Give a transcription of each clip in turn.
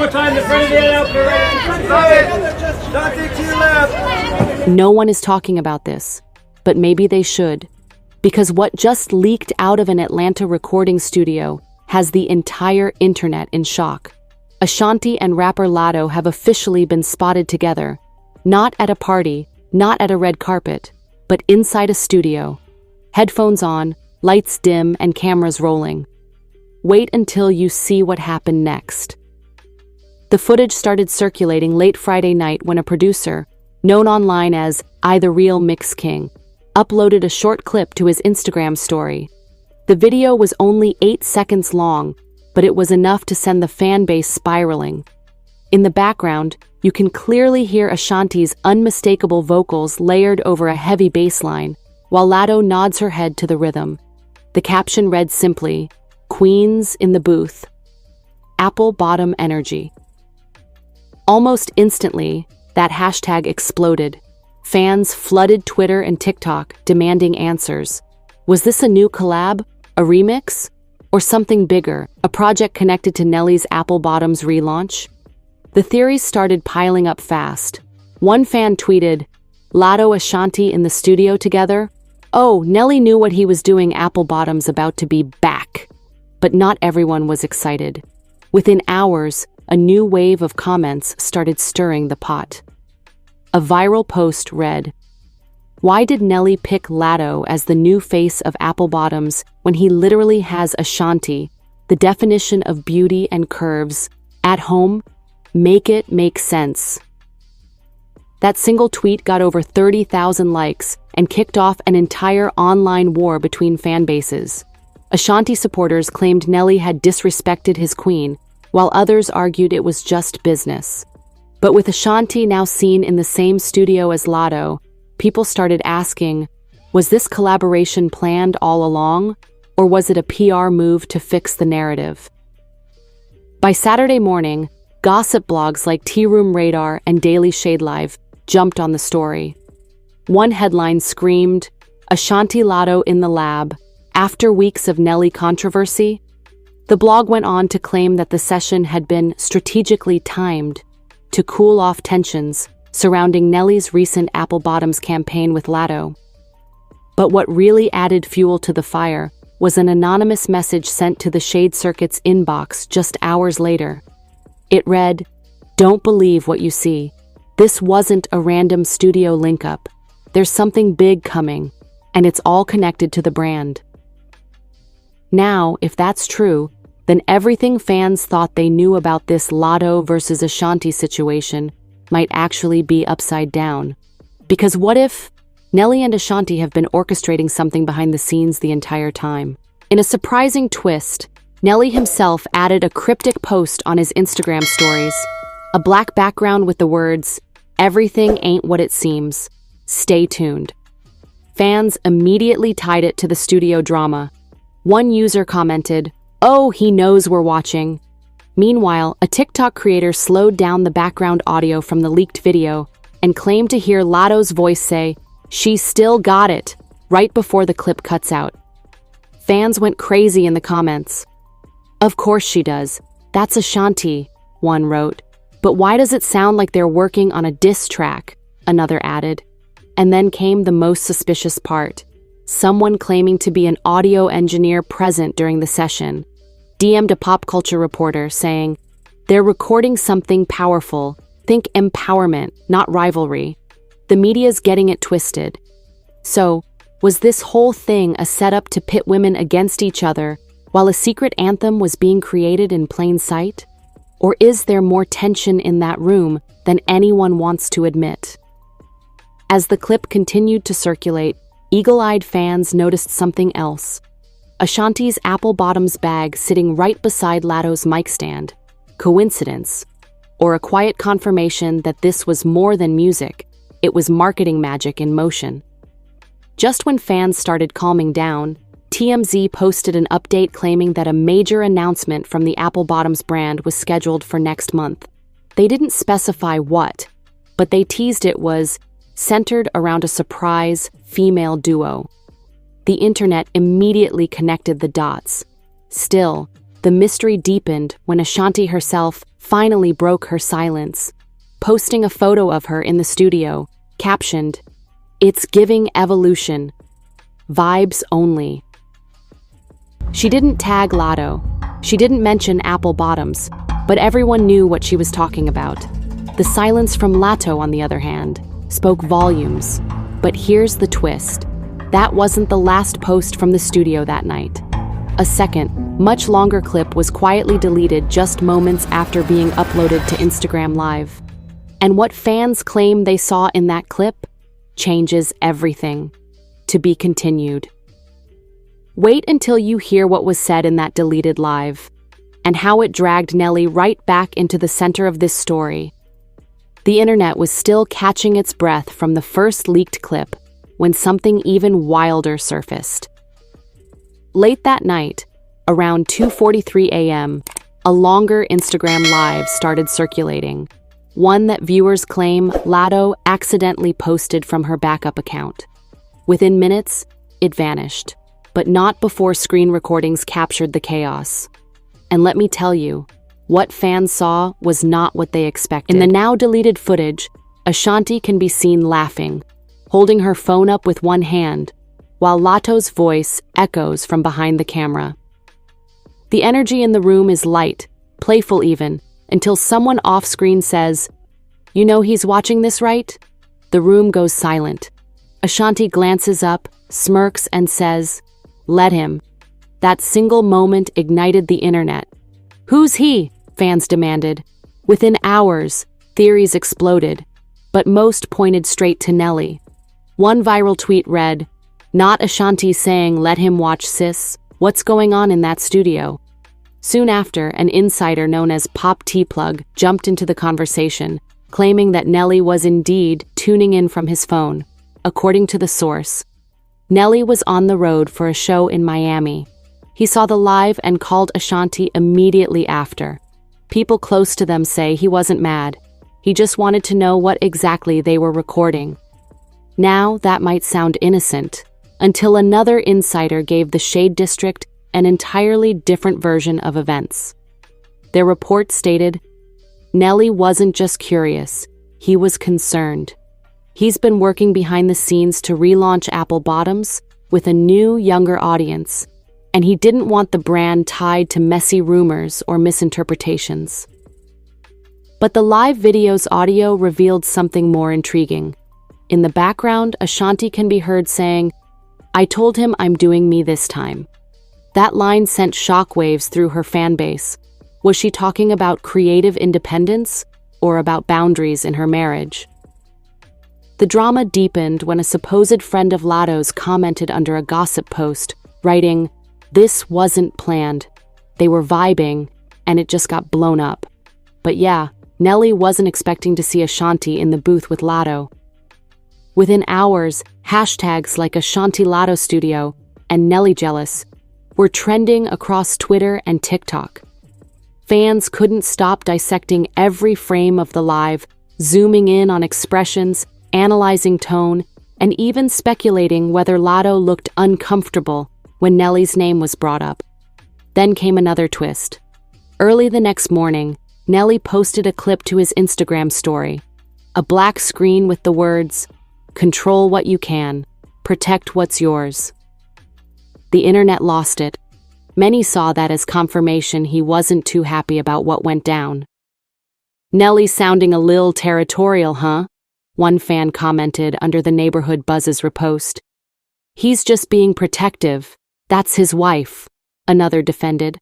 more time. The front of the out. Love it. Ashanti to your left. No one is talking about this, but maybe they should. Because what just leaked out of an Atlanta recording studio has the entire internet in shock. Ashanti and rapper Latto have officially been spotted together, not at a party, not at a red carpet, but inside a studio. Headphones on, lights dim, and cameras rolling. Wait until you see what happened next. The footage started circulating late Friday night when a producer, known online as I The Real Mix King, uploaded a short clip to his Instagram story. The video was only 8 seconds long, but it was enough to send the fan base spiraling. In the background, you can clearly hear Ashanti's unmistakable vocals layered over a heavy bass line, while Latto nods her head to the rhythm. The caption read simply, "Queens in the booth. Apple bottom energy." Almost instantly, that hashtag exploded. Fans flooded Twitter and TikTok, demanding answers. Was this a new collab, a remix, or something bigger, a project connected to Nelly's Apple Bottoms relaunch? The theories started piling up fast. One fan tweeted, "Latto Ashanti in the studio together? Oh, Nelly knew what he was doing. Apple Bottoms about to be back." But not everyone was excited. Within hours, a new wave of comments started stirring the pot. A viral post read, "Why did Nelly pick Latto as the new face of Apple Bottoms when he literally has Ashanti, the definition of beauty and curves, at home? Make it make sense." That single tweet got over 30,000 likes and kicked off an entire online war between fan bases. Ashanti supporters claimed Nelly had disrespected his queen, while others argued it was just business. But with Ashanti now seen in the same studio as Latto, people started asking, was this collaboration planned all along, or was it a PR move to fix the narrative? By Saturday morning, gossip blogs like Tea Room Radar and Daily Shade Live jumped on the story. One headline screamed, "Ashanti Latto in the lab, after weeks of Nelly controversy." The blog went on to claim that the session had been strategically timed to cool off tensions surrounding Nelly's recent Apple Bottoms campaign with Latto. But what really added fuel to the fire was an anonymous message sent to the Shade Circuit's inbox just hours later. It read, "Don't believe what you see. This wasn't a random studio link-up. There's something big coming, and it's all connected to the brand." Now, if that's true, then everything fans thought they knew about this Latto versus Ashanti situation might actually be upside down. Because what if Nelly and Ashanti have been orchestrating something behind the scenes the entire time? In a surprising twist, Nelly himself added a cryptic post on his Instagram stories, a black background with the words, "Everything ain't what it seems. Stay tuned." Fans immediately tied it to the studio drama. One user commented, "Oh, he knows we're watching." Meanwhile, a TikTok creator slowed down the background audio from the leaked video and claimed to hear Latto's voice say, "She still got it," right before the clip cuts out. Fans went crazy in the comments. "Of course she does. That's Ashanti," one wrote. "But why does it sound like they're working on a diss track?" another added. And then came the most suspicious part. Someone claiming to be an audio engineer present during the session DM'd a pop culture reporter saying, "They're recording something powerful. Think empowerment, not rivalry. The media's getting it twisted." So, was this whole thing a setup to pit women against each other while a secret anthem was being created in plain sight? Or is there more tension in that room than anyone wants to admit? As the clip continued to circulate, eagle-eyed fans noticed something else. Ashanti's Apple Bottoms bag sitting right beside Latto's mic stand. Coincidence? Or a quiet confirmation that this was more than music, it was marketing magic in motion? Just when fans started calming down, TMZ posted an update claiming that a major announcement from the Apple Bottoms brand was scheduled for next month. They didn't specify what, but they teased it was centered around a surprise female duo. The internet immediately connected the dots. Still, the mystery deepened when Ashanti herself finally broke her silence, posting a photo of her in the studio, captioned, "It's giving evolution. Vibes only." She didn't tag Latto. She didn't mention apple bottoms, but everyone knew what she was talking about. The silence from Latto, on the other hand, spoke volumes. But here's the twist. That wasn't the last post from the studio that night. A second, much longer clip was quietly deleted just moments after being uploaded to Instagram Live. And what fans claim they saw in that clip changes everything. To be continued. Wait until you hear what was said in that deleted live, and how it dragged Nelly right back into the center of this story. The internet was still catching its breath from the first leaked clip when something even wilder surfaced. Late that night, around 2:43 a.m., a longer Instagram Live started circulating, one that viewers claim Latto accidentally posted from her backup account. Within minutes, it vanished, but not before screen recordings captured the chaos. And let me tell you, what fans saw was not what they expected. In the now deleted footage, Ashanti can be seen laughing, holding her phone up with one hand, while Latto's voice echoes from behind the camera. The energy in the room is light, playful even, until someone off-screen says, "You know he's watching this, right?" The room goes silent. Ashanti glances up, smirks, and says, "Let him." That single moment ignited the internet. "Who's he?" fans demanded. Within hours, theories exploded, but most pointed straight to Nelly. One viral tweet read, "Not Ashanti saying, 'Let him watch, sis. What's going on in that studio?'" Soon after, an insider known as Pop T-Plug jumped into the conversation, claiming that Nelly was indeed tuning in from his phone. According to the source, Nelly was on the road for a show in Miami. He saw the live and called Ashanti immediately after. People close to them say he wasn't mad. He just wanted to know what exactly they were recording. Now, that might sound innocent, until another insider gave the Shade District an entirely different version of events. Their report stated, Nelly wasn't just curious, he was concerned. He's been working behind the scenes to relaunch Apple Bottoms with a new, younger audience, and he didn't want the brand tied to messy rumors or misinterpretations. But the live video's audio revealed something more intriguing. In the background, Ashanti can be heard saying, "I told him I'm doing me this time." That line sent shockwaves through her fan base. Was she talking about creative independence or about boundaries in her marriage? The drama deepened when a supposed friend of Latto's commented under a gossip post, writing, "This wasn't planned. They were vibing, and it just got blown up." But yeah, Nelly wasn't expecting to see Ashanti in the booth with Latto. Within hours, hashtags like Ashanti Latto Studio and Nelly Jealous were trending across Twitter and TikTok. Fans couldn't stop dissecting every frame of the live, zooming in on expressions, analyzing tone, and even speculating whether Latto looked uncomfortable when Nelly's name was brought up. Then came another twist. Early the next morning, Nelly posted a clip to his Instagram story, a black screen with the words, "Control what you can, protect what's yours." The internet lost it. Many saw that as confirmation he wasn't too happy about what went down. "Nelly sounding a lil territorial, huh?" One fan commented under the Neighborhood Buzz's repost. "He's just being protective. That's his wife," another defended.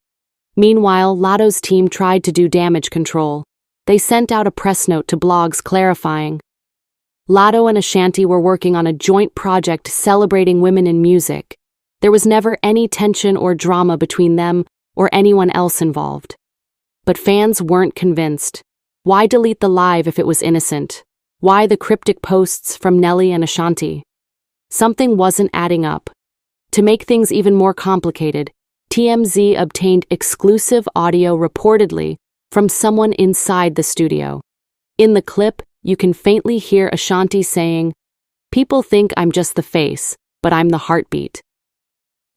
Meanwhile, Latto's team tried to do damage control. They sent out a press note to blogs clarifying, Latto and Ashanti were working on a joint project celebrating women in music. There was never any tension or drama between them or anyone else involved. But fans weren't convinced. Why delete the live if it was innocent? Why the cryptic posts from Nelly and Ashanti? Something wasn't adding up. To make things even more complicated, TMZ obtained exclusive audio reportedly from someone inside the studio. In the clip, you can faintly hear Ashanti saying, "People think I'm just the face, but I'm the heartbeat."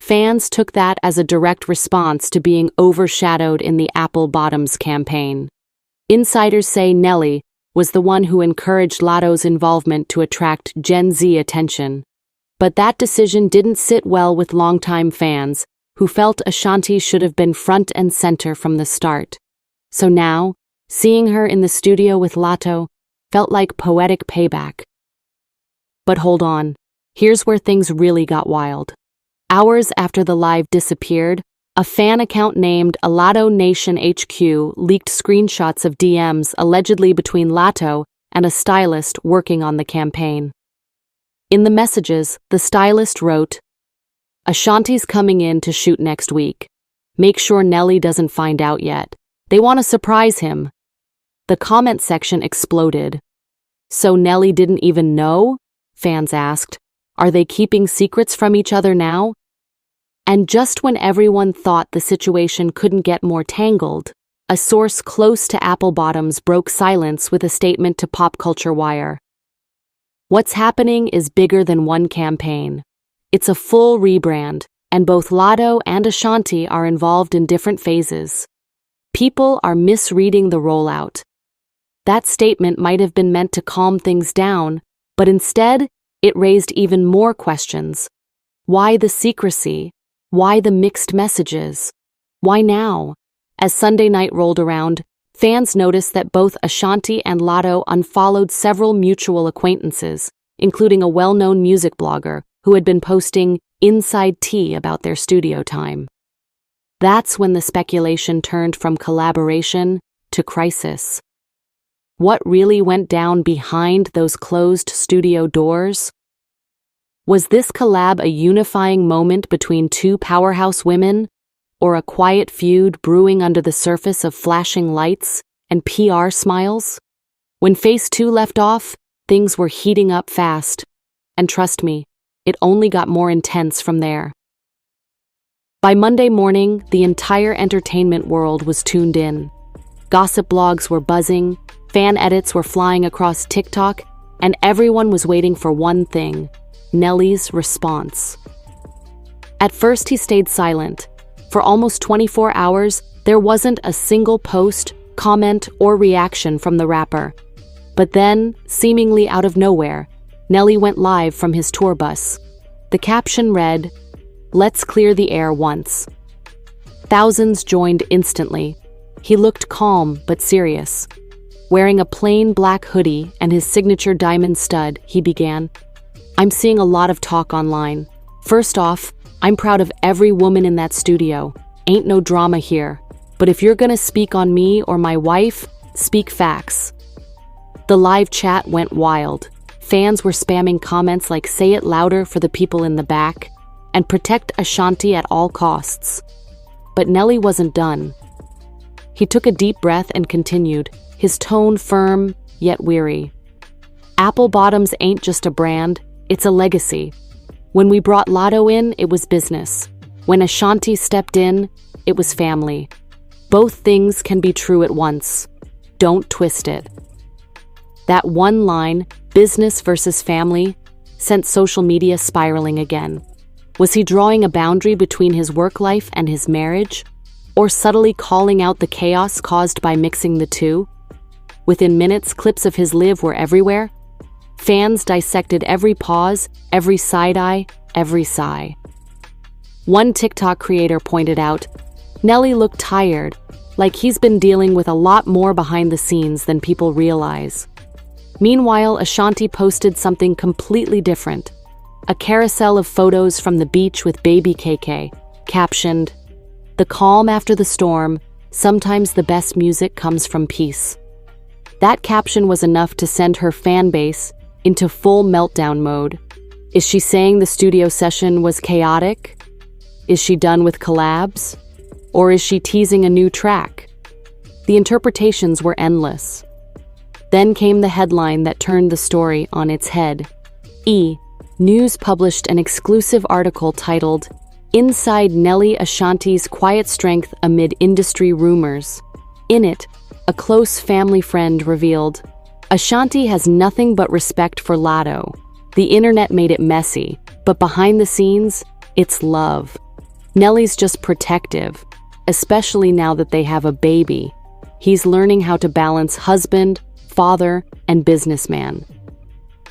Fans took that as a direct response to being overshadowed in the Apple Bottoms campaign. Insiders say Nelly was the one who encouraged Latto's involvement to attract Gen Z attention. But that decision didn't sit well with longtime fans, who felt Ashanti should have been front and center from the start. So now, seeing her in the studio with Latto felt like poetic payback. But hold on, here's where things really got wild. Hours after the live disappeared, a fan account named Latto Nation HQ leaked screenshots of DMs allegedly between Latto and a stylist working on the campaign. In the messages, the stylist wrote, "Ashanti's coming in to shoot next week. Make sure Nelly doesn't find out yet. They want to surprise him." The comment section exploded. "So Nelly didn't even know?" fans asked. "Are they keeping secrets from each other now?" And just when everyone thought the situation couldn't get more tangled, a source close to Apple Bottoms broke silence with a statement to Pop Culture Wire. "What's happening is bigger than one campaign. It's a full rebrand, and both Latto and Ashanti are involved in different phases. People are misreading the rollout." That statement might have been meant to calm things down, but instead, it raised even more questions. Why the secrecy? Why the mixed messages? Why now? As Sunday night rolled around, fans noticed that both Ashanti and Latto unfollowed several mutual acquaintances, including a well-known music blogger who had been posting inside tea about their studio time. That's when the speculation turned from collaboration to crisis. What really went down behind those closed studio doors? Was this collab a unifying moment between two powerhouse women, or a quiet feud brewing under the surface of flashing lights and PR smiles? When Phase 2 left off, things were heating up fast, and trust me, it only got more intense from there. By Monday morning, the entire entertainment world was tuned in. Gossip blogs were buzzing, fan edits were flying across TikTok, and everyone was waiting for one thing: Nelly's response. At first, he stayed silent. For almost 24 hours, there wasn't a single post, comment, or reaction from the rapper. But then, seemingly out of nowhere, Nelly went live from his tour bus. The caption read, "Let's clear the air once." Thousands joined instantly. He looked calm but serious. Wearing a plain black hoodie and his signature diamond stud, he began, "I'm seeing a lot of talk online. First off, I'm proud of every woman in that studio. Ain't no drama here. But if you're gonna speak on me or my wife, speak facts." The live chat went wild. Fans were spamming comments like "Say it louder for the people in the back" and "Protect Ashanti at all costs." But Nelly wasn't done. He took a deep breath and continued, his tone firm yet weary. "Apple Bottoms ain't just a brand, it's a legacy. When we brought Latto in, it was business. When Ashanti stepped in, it was family. Both things can be true at once. Don't twist it." That one line, business versus family, sent social media spiraling again. Was he drawing a boundary between his work life and his marriage? Or subtly calling out the chaos caused by mixing the two? Within minutes, clips of his live were everywhere. Fans dissected every pause, every side-eye, every sigh. One TikTok creator pointed out, "Nelly looked tired, like he's been dealing with a lot more behind the scenes than people realize." Meanwhile, Ashanti posted something completely different. A carousel of photos from the beach with baby KK, captioned, "The calm after the storm, sometimes the best music comes from peace." That caption was enough to send her fan base into full meltdown mode. Is she saying the studio session was chaotic? Is she done with collabs? Or is she teasing a new track? The interpretations were endless. Then came the headline that turned the story on its head. News published an exclusive article titled, "Inside Nelly Ashanti's Quiet Strength Amid Industry Rumors." In it, a close family friend revealed, "Ashanti has nothing but respect for Latto. The internet made it messy, but behind the scenes, it's love. Nelly's just protective, especially now that they have a baby." He's learning how to balance husband, father, and businessman.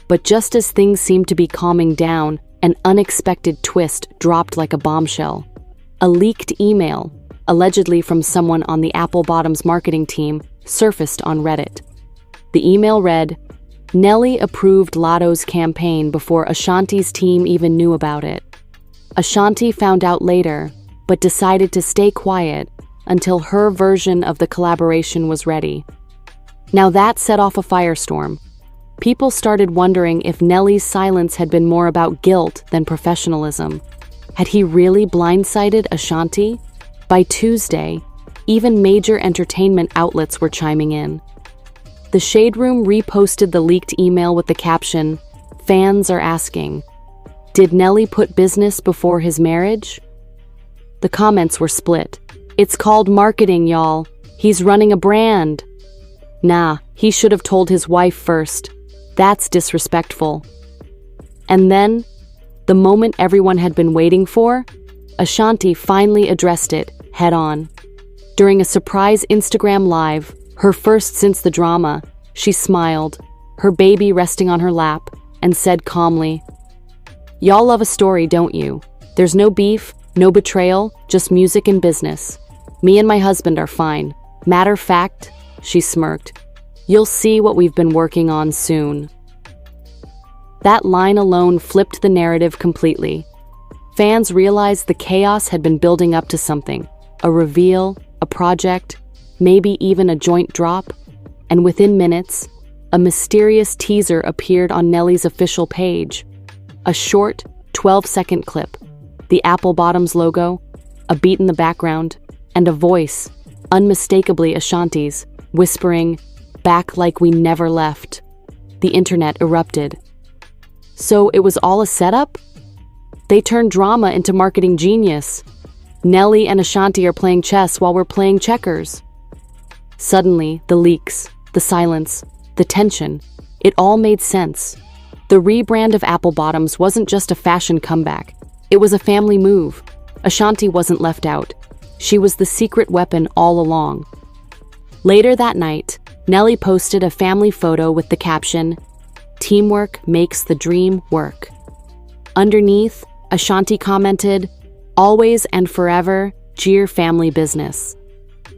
But just as things seemed to be calming down, an unexpected twist dropped like a bombshell. A leaked email, allegedly from someone on the Apple Bottoms marketing team, surfaced on Reddit. The email read, "Nelly approved Latto's campaign before Ashanti's team even knew about it. Ashanti found out later, but decided to stay quiet until her version of the collaboration was ready." Now that set off a firestorm. People started wondering if Nelly's silence had been more about guilt than professionalism. Had he really blindsided Ashanti? By Tuesday, even major entertainment outlets were chiming in. The Shade Room reposted the leaked email with the caption, "Fans are asking, did Nelly put business before his marriage?" The comments were split. "It's called marketing, y'all. He's running a brand." "Nah, he should have told his wife first. That's disrespectful." And then, the moment everyone had been waiting for, Ashanti finally addressed it head-on. During a surprise Instagram Live, her first since the drama, she smiled, her baby resting on her lap, and said calmly, "Y'all love a story, don't you? There's no beef, no betrayal, just music and business. Me and my husband are fine. Matter fact," she smirked, "you'll see what we've been working on soon." That line alone flipped the narrative completely. Fans realized the chaos had been building up to something, a reveal, a project, maybe even a joint drop, and within minutes, a mysterious teaser appeared on Nelly's official page. A short, 12-second clip, the Apple Bottoms logo, a beat in the background, and a voice, unmistakably Ashanti's, whispering, "Back like we never left." The internet erupted. So it was all a setup? They turned drama into marketing genius. Nelly and Ashanti are playing chess while we're playing checkers. Suddenly, the leaks, the silence, the tension, it all made sense. The rebrand of Apple Bottoms wasn't just a fashion comeback. It was a family move. Ashanti wasn't left out. She was the secret weapon all along. Later that night, Nelly posted a family photo with the caption, "Teamwork makes the dream work." Underneath, Ashanti commented, "Always and forever, Jeer family business."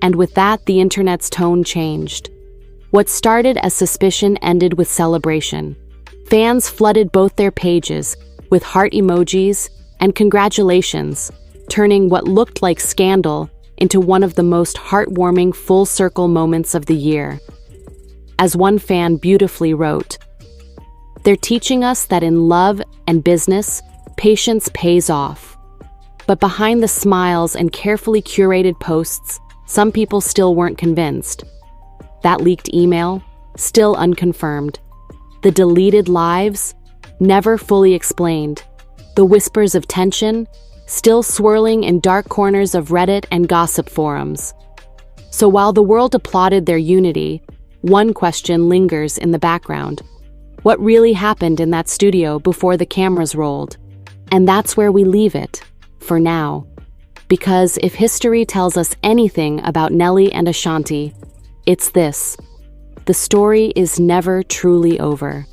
And with that, the internet's tone changed. What started as suspicion ended with celebration. Fans flooded both their pages with heart emojis and congratulations, turning what looked like scandal into one of the most heartwarming full-circle moments of the year. As one fan beautifully wrote, "They're teaching us that in love and business, patience pays off." But behind the smiles and carefully curated posts, some people still weren't convinced. That leaked email, still unconfirmed. The deleted lives, never fully explained. The whispers of tension, still swirling in dark corners of Reddit and gossip forums. So while the world applauded their unity, one question lingers in the background. What really happened in that studio before the cameras rolled? And that's where we leave it, for now. Because if history tells us anything about Nelly and Ashanti, it's this: the story is never truly over.